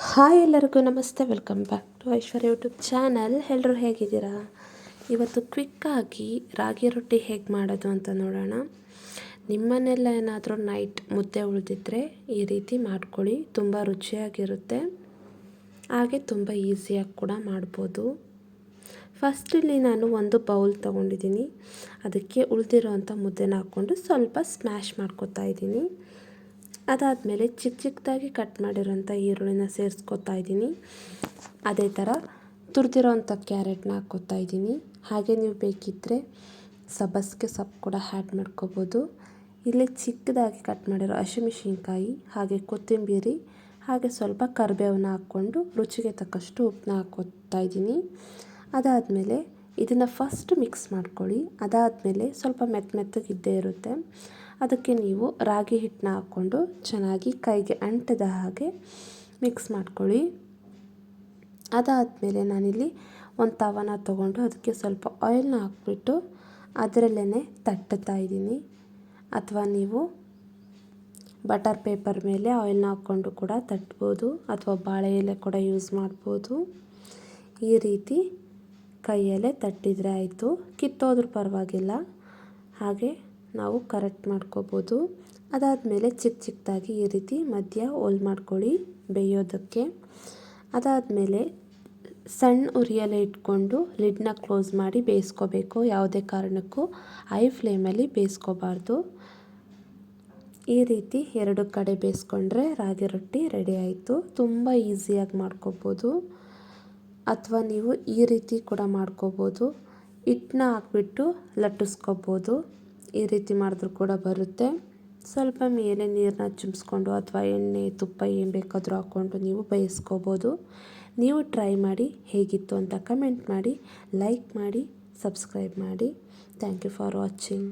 Hi ಎಲ್ಲರಿಗೂ ನಮಸ್ತೆ, welcome back to Aishwarya YouTube channel. ಎಲ್ಲರೂ ಹೇಗಿದ್ದೀರಾ? ಇವತ್ತು ಕ್ವಿಕ್ಕಾಗಿ ರಾಗಿ ರೊಟ್ಟಿ ಹೇಗೆ ಮಾಡೋದು ಅಂತ ನೋಡೋಣ. ನಿಮ್ಮನೆಲ್ಲ ಏನಾದರೂ ನೈಟ್ ಮುದ್ದೆ ಉಳಿದಿದ್ರೆ ಈ ರೀತಿ ಮಾಡ್ಕೊಳ್ಳಿ, ತುಂಬ ರುಚಿಯಾಗಿರುತ್ತೆ, ಹಾಗೆ ತುಂಬ ಈಸಿಯಾಗಿ ಕೂಡ ಮಾಡ್ಬೋದು. ಫಸ್ಟಲ್ಲಿ ನಾನು ಒಂದು ಬೌಲ್ ತೊಗೊಂಡಿದ್ದೀನಿ, ಅದಕ್ಕೆ ಉಳಿದಿರೋವಂಥ ಮುದ್ದೆನ ಹಾಕ್ಕೊಂಡು ಸ್ವಲ್ಪ ಸ್ಮ್ಯಾಶ್ ಮಾಡ್ಕೊತಾ ಇದ್ದೀನಿ. ಅದಾದಮೇಲೆ ಚಿಕ್ಕ ಚಿಕ್ಕದಾಗಿ ಕಟ್ ಮಾಡಿರೋಂಥ ಈರುಳ್ಳಿನ ಸೇರಿಸ್ಕೊತಾ ಇದ್ದೀನಿ. ಅದೇ ಥರ ತುರಿದಿರೋಂಥ ಕ್ಯಾರೆಟ್ನ ಹಾಕ್ಕೊತಾ ಇದ್ದೀನಿ. ಹಾಗೆ ನೀವು ಬೇಕಿದ್ದರೆ ಸಬ್ಬಸಿಗೆ ಸೊಪ್ಪು ಕೂಡ ಆ್ಯಡ್ ಮಾಡ್ಕೋಬೋದು. ಇಲ್ಲಿ ಚಿಕ್ಕದಾಗಿ ಕಟ್ ಮಾಡಿರೋ ಹಸಿಮೆಣಸಿನ್ಕಾಯಿ, ಹಾಗೆ ಕೊತ್ತಂಬರಿ, ಹಾಗೆ ಸ್ವಲ್ಪ ಕರಿಬೇವನ್ನ ಹಾಕ್ಕೊಂಡು ರುಚಿಗೆ ತಕ್ಕಷ್ಟು ಉಪ್ಪನ್ನ ಹಾಕ್ಕೊತಾ ಇದ್ದೀನಿ. ಅದಾದಮೇಲೆ ಇದನ್ನು ಫಸ್ಟ್ ಮಿಕ್ಸ್ ಮಾಡ್ಕೊಳ್ಳಿ. ಅದಾದಮೇಲೆ ಸ್ವಲ್ಪ ಮೆತ್ತಗಿದ್ದೇ ಇರುತ್ತೆ, ಅದಕ್ಕೆ ನೀವು ರಾಗಿ ಹಿಟ್ಟನ್ನ ಹಾಕ್ಕೊಂಡು ಚೆನ್ನಾಗಿ ಕೈಗೆ ಅಂಟದ ಹಾಗೆ ಮಿಕ್ಸ್ ಮಾಡ್ಕೊಳ್ಳಿ. ಅದಾದಮೇಲೆ ನಾನಿಲ್ಲಿ ಒಂದು ತವನ ತೊಗೊಂಡು ಅದಕ್ಕೆ ಸ್ವಲ್ಪ ಆಯಿಲ್ನ ಹಾಕ್ಬಿಟ್ಟು ಅದರಲ್ಲೇ ತಟ್ಟುತ್ತಾ ಇದ್ದೀನಿ. ಅಥವಾ ನೀವು ಬಟರ್ ಪೇಪರ್ ಮೇಲೆ ಆಯಿಲ್ನ ಹಾಕ್ಕೊಂಡು ಕೂಡ ತಟ್ಬೋದು, ಅಥವಾ ಬಾಳೆ ಎಲೆ ಕೂಡ ಯೂಸ್ ಮಾಡ್ಬೋದು. ಈ ರೀತಿ ಕೈಯಲ್ಲೇ ತಟ್ಟಿದರೆ ಆಯಿತು, ಕಿತ್ತೋದ್ರೂ ಪರವಾಗಿಲ್ಲ. ಹಾಗೆ ನಾವು ಕರೆಕ್ಟ್ ಮಾಡ್ಕೋಬೋದು. ಅದಾದಮೇಲೆ ಚಿಕ್ಕದಾಗಿ ಈ ರೀತಿ ಮಧ್ಯ ಹೋಲ್ ಮಾಡ್ಕೊಳ್ಳಿ ಬೇಯೋದಕ್ಕೆ. ಅದಾದಮೇಲೆ ಸಣ್ಣ ಉರಿಯಲ್ಲೇ ಇಟ್ಕೊಂಡು ಲಿಡ್ನ ಕ್ಲೋಸ್ ಮಾಡಿ ಬೇಯಿಸ್ಕೋಬೇಕು. ಯಾವುದೇ ಕಾರಣಕ್ಕೂ ಹೈ ಫ್ಲೇಮಲ್ಲಿ ಬೇಯಿಸ್ಕೋಬಾರ್ದು. ಈ ರೀತಿ ಎರಡು ಕಡೆ ಬೇಯಿಸ್ಕೊಂಡ್ರೆ ರಾಗಿ ರೊಟ್ಟಿ ರೆಡಿ ಆಯಿತು. ತುಂಬ ಈಸಿಯಾಗಿ ಮಾಡ್ಕೋಬೋದು. ಅಥವಾ ನೀವು ಈ ರೀತಿ ಕೂಡ ಮಾಡ್ಕೋಬೋದು, ಹಿಟ್ಟನ್ನ ಹಾಕ್ಬಿಟ್ಟು ಲಟ್ಟಿಸ್ಕೋಬೋದು. ಈ ರೀತಿ ಮಾಡಿದ್ರೂ ಕೂಡ ಬರುತ್ತೆ. ಸ್ವಲ್ಪ ಮೇಲೆ ನೀರನ್ನ ಚಿಮ್ಸ್ಕೊಂಡು ಅಥವಾ ಎಣ್ಣೆ ತುಪ್ಪ ಏನು ಬೇಕಾದರೂ ಹಾಕ್ಕೊಂಡು ನೀವು ಬೇಯಿಸ್ಕೋಬೋದು. ನೀವು ಟ್ರೈ ಮಾಡಿ, ಹೇಗಿತ್ತು ಅಂತ ಕಮೆಂಟ್ ಮಾಡಿ, ಲೈಕ್ ಮಾಡಿ, ಸಬ್ಸ್ಕ್ರೈಬ್ ಮಾಡಿ. Thank you for watching.